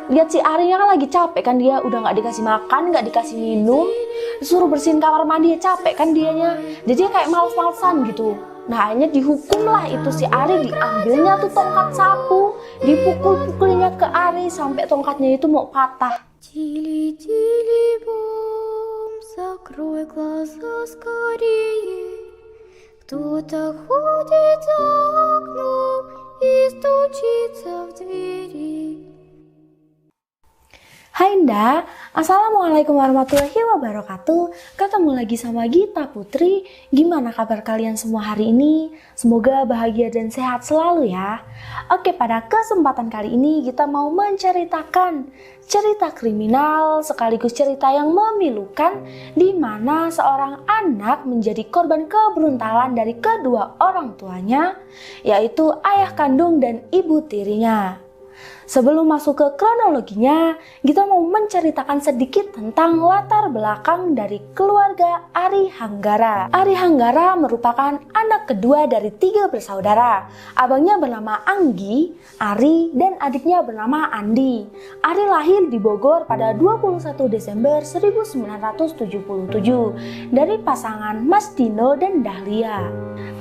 lihat si Arinya kan lagi capek kan, dia udah nggak dikasih makan, nggak dikasih minum, disuruh bersihin kamar mandi, ya capek kan dianya, jadi dia kayak males-malesan gitu. Nah akhirnya dihukumlah itu si Ari, diambilnya tuh tongkat sapu, dipukul-pukulnya ke Ari sampai tongkatnya itu mau patah. Тили-тили бом, закрой глаза скорее. Кто-то ходит за окном и стучится в двери. Hai Indah, Assalamualaikum warahmatullahi wabarakatuh. Ketemu lagi sama Gita Putri. Gimana kabar kalian semua hari ini? Semoga bahagia dan sehat selalu ya. Oke, pada kesempatan kali ini kita mau menceritakan cerita kriminal sekaligus cerita yang memilukan, di mana seorang anak menjadi korban kebrutalan dari kedua orang tuanya, yaitu ayah kandung dan ibu tirinya. Sebelum masuk ke kronologinya, kita mau menceritakan sedikit tentang latar belakang dari keluarga Ari Hanggara. Ari Hanggara merupakan anak kedua dari 3 bersaudara. Abangnya bernama Anggi, Ari, dan adiknya bernama Andi. Ari lahir di Bogor pada 21 Desember 1977 dari pasangan Mas Dino dan Dahlia.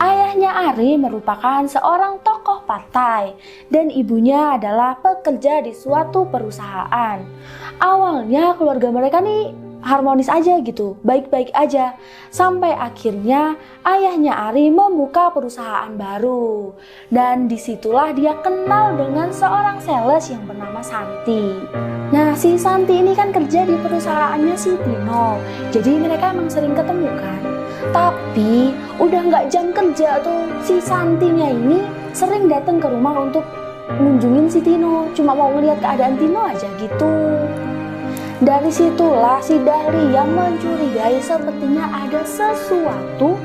Ayahnya Ari merupakan seorang tokoh partai dan ibunya adalah pekerja di suatu perusahaan. Awalnya keluarga mereka nih harmonis aja gitu, baik-baik aja. Sampai akhirnya ayahnya Ari membuka perusahaan baru. Dan disitulah dia kenal dengan seorang sales yang bernama Santi. Nah, si Santi ini kan kerja di perusahaannya si Tino. Jadi mereka emang sering ketemu kan. Tapi udah nggak jam kerja tuh, si Santinya ini sering datang ke rumah untuk ngunjungin si Tino, cuma mau ngeliat keadaan Tino aja gitu. Dari situlah si Dahlia mencurigai sepertinya ada sesuatu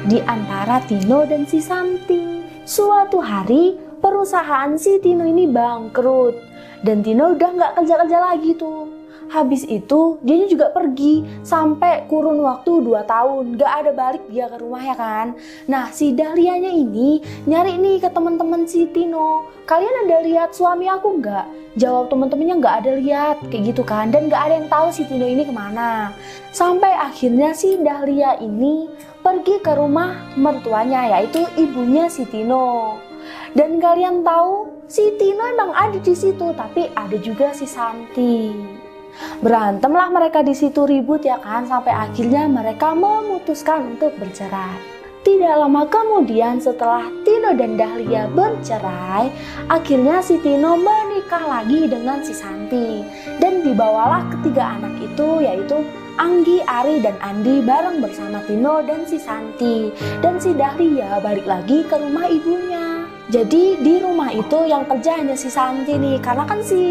di antara Tino dan si Santi. Suatu hari perusahaan si Tino ini bangkrut dan Tino udah nggak kerja-kerja lagi tuh. Habis itu dia juga pergi sampai kurun waktu 2 tahun, gak ada balik dia ke rumah ya kan. Nah si Dahlianya ini nyari nih ke teman-teman si Tino, kalian ada lihat suami aku nggak? Jawab teman-temannya nggak ada lihat kayak gitu kan, dan nggak ada yang tahu si Tino ini kemana. Sampai akhirnya si Dahlia ini pergi ke rumah mertuanya, yaitu ibunya si Tino. Dan kalian tahu si Tino emang ada di situ, tapi ada juga si Santi. Berantemlah mereka di situ, ribut ya kan, sampai akhirnya mereka memutuskan untuk bercerai. Tidak lama kemudian setelah Tino dan Dahlia bercerai, akhirnya si Tino menikah lagi dengan si Santi. Dan dibawalah ketiga anak itu, yaitu Anggi, Ari, dan Andi bareng bersama Tino dan si Santi. Dan si Dahlia balik lagi ke rumah ibunya. Jadi di rumah itu yang kerja hanya si Santi nih, karena kan si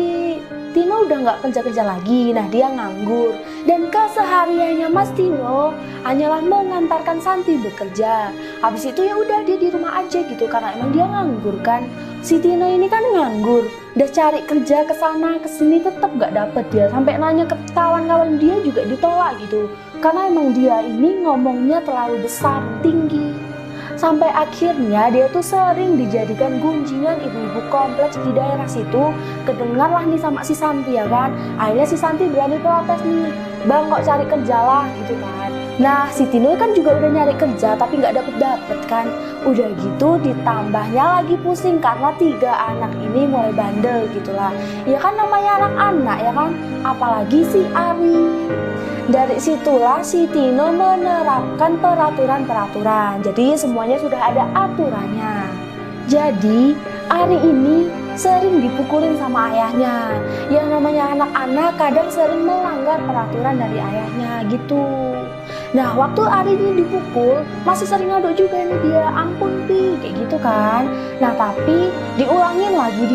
Tino udah nggak kerja-kerja lagi, nah dia nganggur. Dan kesehariannya Mas Tino hanyalah mengantarkan Santi bekerja. Habis itu ya udah dia di rumah aja gitu, karena emang dia nganggur kan. Si Tino ini kan nganggur, udah cari kerja ke sana ke sini tetap nggak dapet dia. Sampai nanya ke kawan-kawan dia juga ditolak gitu, karena emang dia ini ngomongnya terlalu besar, tinggi. Sampai akhirnya dia tuh sering dijadikan gunjingan ibu-ibu kompleks di daerah situ. Kedengarlah nih sama si Santi ya kan. Akhirnya si Santi berani protes nih, "Bang, kok cari kerja lah," gitu kan. Nah si Tino kan juga udah nyari kerja tapi nggak dapet kan. Udah gitu ditambahnya lagi pusing karena 3 anak ini mulai bandel gitulah. Ya kan namanya anak-anak ya kan, apalagi si Ari. Dari situlah si Tino menerapkan peraturan-peraturan. Jadi semuanya sudah ada aturannya. Jadi Ari ini sering dipukulin sama ayahnya. Yang namanya anak-anak kadang sering melanggar peraturan dari ayahnya gitu. Nah waktu Ari ini dipukul masih sering ngaduk juga nih dia, "Ampun Pi," kayak gitu kan. Nah tapi diulangin lagi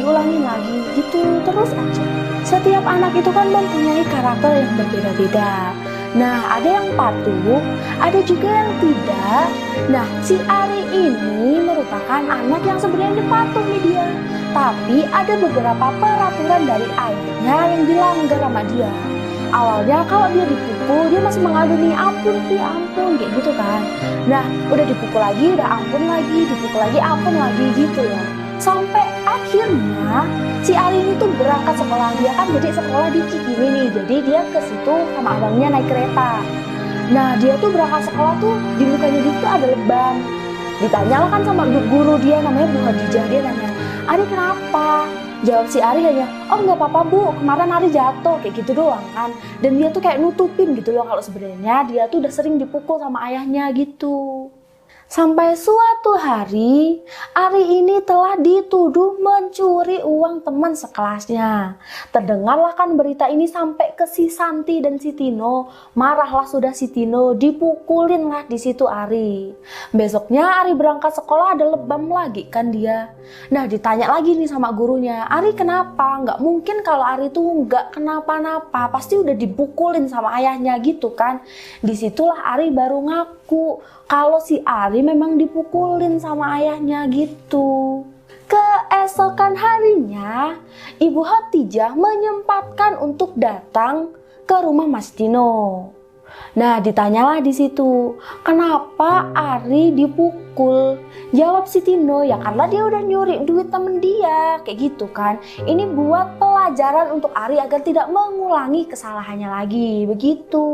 gitu terus aja. Setiap anak itu kan mempunyai karakter yang berbeda-beda. Nah ada yang patuh, ada juga yang tidak. Nah si Ari ini merupakan anak yang sebenarnya patuh nih dia, tapi ada beberapa peraturan dari ayahnya yang dilanggar sama dia. Awalnya kalau dia dipukul dia masih mengadu nih, "Ampun Pi, ampun," kayak gitu kan. Nah udah dipukul lagi, udah ampun lagi, dipukul lagi, ampun lagi gitu ya. Sampai akhirnya si Ari ini tuh berangkat sekolah. Dia kan jadi sekolah di Cikini nih, jadi dia ke situ sama abangnya naik kereta. Nah dia tuh berangkat sekolah tuh di mukanya dia tuh ada lebam. Ditanyalah kan sama guru dia, namanya Bu Hadijah. Dia nanya, Ari kenapa? Jawab si Ari hanya, oh nggak apa-apa Bu, kemarin Ari jatuh, kayak gitu doang kan. Dan dia tuh kayak nutupin gitu loh kalau sebenarnya dia tuh udah sering dipukul sama ayahnya gitu. Sampai suatu hari, Ari ini telah dituduh mencuri uang teman sekelasnya. Terdengarlah kan berita ini sampai ke si Santi dan si Tino. Marahlah sudah si Tino, dipukulin lah di situ Ari. Besoknya Ari berangkat sekolah ada lebam lagi kan dia. Nah ditanya lagi nih sama gurunya, Ari kenapa? Nggak mungkin kalau Ari tuh nggak kenapa-napa, pasti udah dipukulin sama ayahnya gitu kan. Disitulah Ari baru ngaku kalau si Ari memang dipukulin sama ayahnya gitu. Keesokan harinya, Ibu Hatijah menyempatkan untuk datang ke rumah Mas Tino. Nah, ditanyalah di situ, kenapa Ari dipukul? Jawab si Tino, ya karena dia udah nyuri duit temen dia, kayak gitu kan. Ini buat pelajaran untuk Ari agar tidak mengulangi kesalahannya lagi, begitu.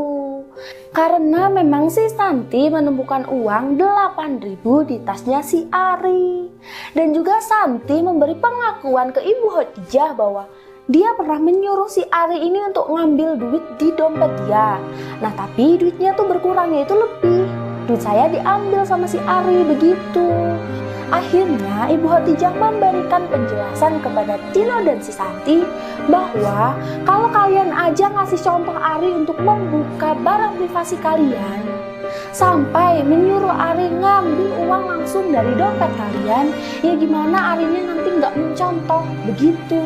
Karena memang si Santi menemukan uang 8.000 di tasnya si Ari. Dan juga Santi memberi pengakuan ke Ibu Hatijah bahwa dia pernah menyuruh si Ari ini untuk ngambil duit di dompet dia. Nah tapi duitnya tuh berkurang, yaitu lebih. Duit saya diambil sama si Ari, begitu. Akhirnya Ibu Hatijah memberikan penjelasan kepada Tino dan si Santi bahwa kalau kalian aja ngasih contoh Ari untuk membuka barang privasi kalian, sampai menyuruh Ari ngambil uang langsung dari dompet kalian, ya gimana Arinya nanti nggak mencontoh, begitu.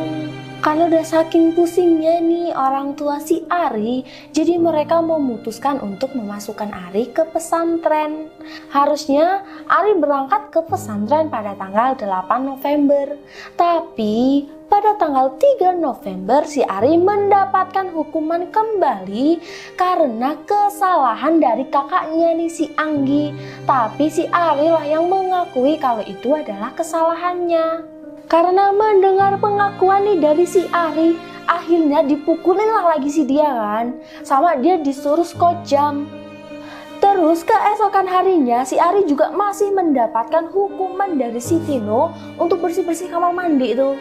Karena udah saking pusingnya nih orang tua si Ari, jadi mereka memutuskan untuk memasukkan Ari ke pesantren. Harusnya Ari berangkat ke pesantren pada tanggal 8 November. Tapi pada tanggal 3 November si Ari mendapatkan hukuman kembali karena kesalahan dari kakaknya nih si Anggi. Tapi si Ari lah yang mengakui kalau itu adalah kesalahannya. Karena mendengar pengakuan nih dari si Ari, akhirnya dipukulin lah lagi si dia kan, sama dia disuruh skojam. Terus keesokan harinya si Ari juga masih mendapatkan hukuman dari si Tino untuk bersih-bersih kamar mandi itu.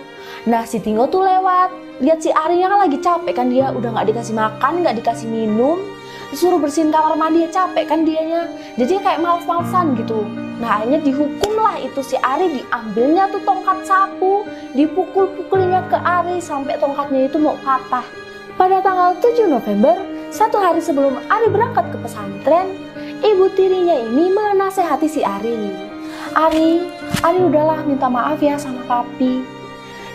Nah si Tino tuh lewat, lihat si Ari yang lagi capek kan, dia udah nggak dikasih makan, nggak dikasih minum, disuruh bersihin kamar mandi, ya capek kan dianya, jadi kayak males-malesan gitu. Nah akhirnya dihukumlah itu si Ari, diambilnya tuh tongkat sapu, dipukul-pukulinya ke Ari sampai tongkatnya itu mau patah. Pada tanggal 7 November, satu hari sebelum Ari berangkat ke pesantren, ibu tirinya ini menasehati si Ari. Ari udahlah minta maaf ya sama papi.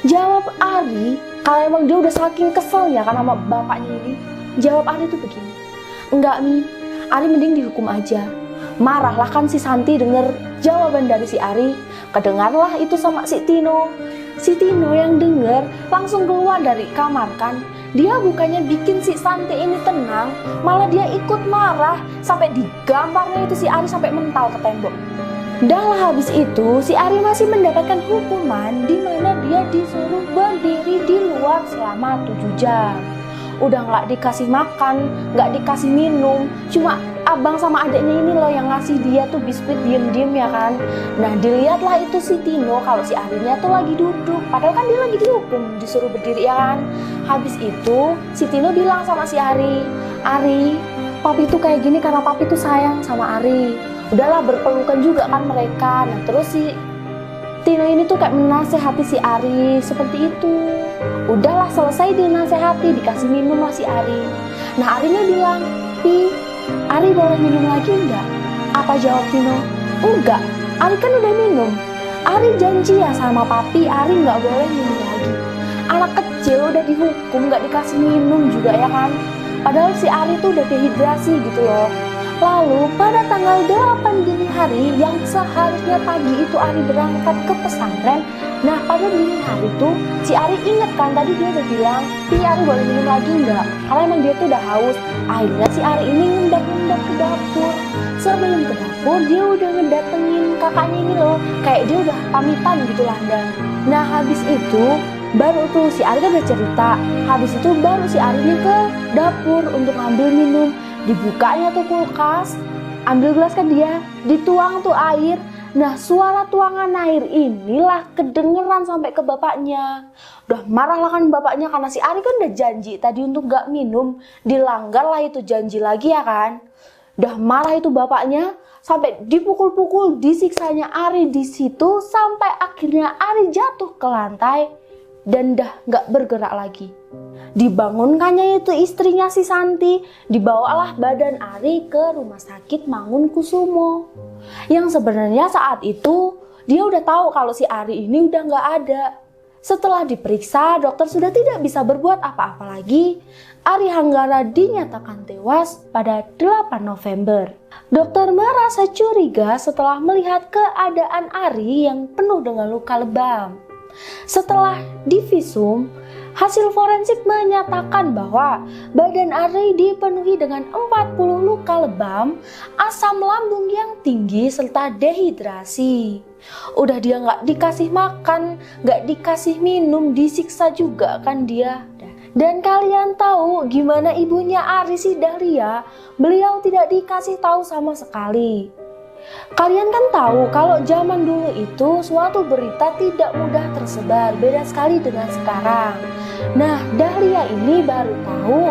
Jawab Ari, kalau emang dia udah saking keselnya kan sama bapaknya ini. Jawab Ari tuh begini, enggak Mi, Ari mending dihukum aja. Marahlah kan si Santi denger jawaban dari si Ari. Kedengarlah itu sama si Tino. Si Tino yang denger langsung keluar dari kamar kan. Dia bukannya bikin si Santi ini tenang, malah dia ikut marah sampai digamparnya itu si Ari sampai mental ke tembok. Dan lah habis itu si Ari masih mendapatkan hukuman di mana dia disuruh berdiri di luar selama 7 jam. Udah nggak dikasih makan, nggak dikasih minum, cuma abang sama adiknya ini loh yang ngasih dia tuh biskuit diem-diem ya kan. Nah dilihatlah itu si Tino kalau si Arinya tuh lagi duduk, padahal kan dia lagi dihukum, disuruh berdiri ya kan. Habis itu si Tino bilang sama si Ari, papi tuh kayak gini karena papi tuh sayang sama Ari. Udahlah berpelukan juga kan mereka. Nah terus si Tino ini tuh kayak menasehati si Ari seperti itu. Udahlah selesai dinasehati, dikasih minum lah si Ari. Nah Arinya bilang, Pi, Ari boleh minum lagi enggak? Apa jawab Tino? Enggak, Ari kan udah minum. Ari janji ya sama papi, Ari nggak boleh minum lagi. Anak kecil udah dihukum nggak dikasih minum juga ya kan. Padahal si Ari tuh udah dehidrasi gitu loh. Lalu pada tanggal 8 dini hari yang seharusnya pagi itu Ari berangkat ke pesantren. Nah pada dini hari tuh si Ari inget kan tadi dia udah bilang, Pi Ari boleh minum lagi enggak? Karena emang dia tuh udah haus. Akhirnya si Ari ini ngendap-ngendap ke dapur. Sebelum ke dapur dia udah ngedatengin kakaknya ini loh. Kayak dia udah pamitan gitu lah dan Nah habis itu baru tuh si Ari kan udah cerita. Habis itu baru si Ari nih ke dapur untuk ngambil minum. Dibukanya tuh kulkas, ambil gelas kan dia, dituang tuh air. Nah suara tuangan air inilah kedengeran sampai ke bapaknya. Udah marah lah kan bapaknya karena si Ari kan udah janji tadi untuk gak minum. Dilanggar lah itu janji lagi ya kan. Udah marah itu bapaknya sampai dipukul-pukul, disiksanya Ari di situ sampai akhirnya Ari jatuh ke lantai dan dah gak bergerak lagi. Dibangunkannya itu istrinya si Santi, dibawalah badan Ari ke rumah sakit Mangunkusumo. Yang sebenarnya saat itu dia udah tahu kalau si Ari ini udah gak ada. Setelah diperiksa, dokter sudah tidak bisa berbuat apa-apa lagi. Ari Hanggara dinyatakan tewas pada 8 November. Dokter merasa curiga setelah melihat keadaan Ari yang penuh dengan luka lebam. Setelah divisum, hasil forensik menyatakan bahwa badan Ari dipenuhi dengan 40 luka lebam, asam lambung yang tinggi serta dehidrasi. Udah dia nggak dikasih makan, nggak dikasih minum, disiksa juga kan dia. Dan kalian tahu gimana ibunya Ari si Dahlia? Beliau tidak dikasih tahu sama sekali. Kalian kan tahu kalau zaman dulu itu suatu berita tidak mudah tersebar, beda sekali dengan sekarang. Nah, Dahlia ini baru tahu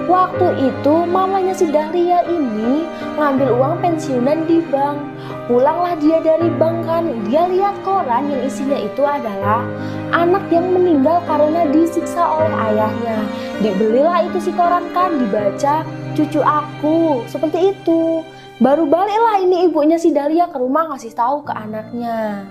waktu itu mamanya si Dahlia ini ngambil uang pensiunan di bank. Pulanglah dia dari bank kan, dia lihat koran yang isinya itu adalah anak yang meninggal karena disiksa oleh ayahnya. Dibelilah itu si koran kan, dibaca, cucu aku, seperti itu. Baru baliklah ini ibunya si Dahlia ke rumah ngasih tahu ke anaknya.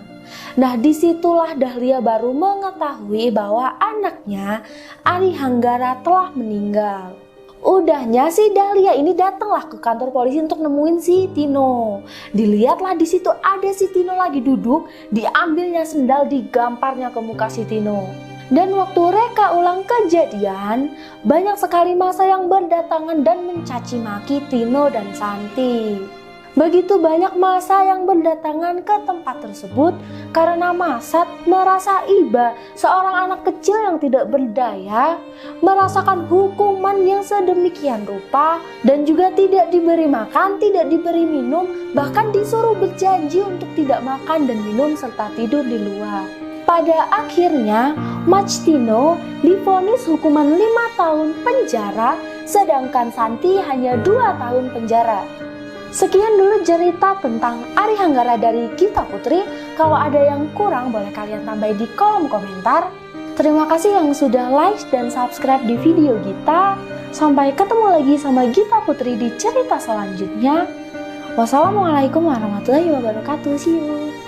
Nah disitulah Dahlia baru mengetahui bahwa anaknya Ari Hanggara telah meninggal. Udahnya si Dahlia ini datanglah ke kantor polisi untuk nemuin si Tino. Dilihatlah di situ ada si Tino lagi duduk, diambilnya sendal, digamparnya ke muka si Tino. Dan waktu reka ulang kejadian, banyak sekali massa yang berdatangan dan mencaci maki Tino dan Santi. Begitu banyak massa yang berdatangan ke tempat tersebut karena massa merasa iba seorang anak kecil yang tidak berdaya merasakan hukuman yang sedemikian rupa dan juga tidak diberi makan, tidak diberi minum, bahkan disuruh berjanji untuk tidak makan dan minum serta tidur di luar. Pada akhirnya, Tino divonis hukuman 5 tahun penjara, sedangkan Santi hanya 2 tahun penjara. Sekian dulu cerita tentang Ari Hanggara dari Gita Putri. Kalau ada yang kurang boleh kalian tambahin di kolom komentar. Terima kasih yang sudah like dan subscribe di video Gita. Sampai ketemu lagi sama Gita Putri di cerita selanjutnya. Wassalamualaikum warahmatullahi wabarakatuh. See you.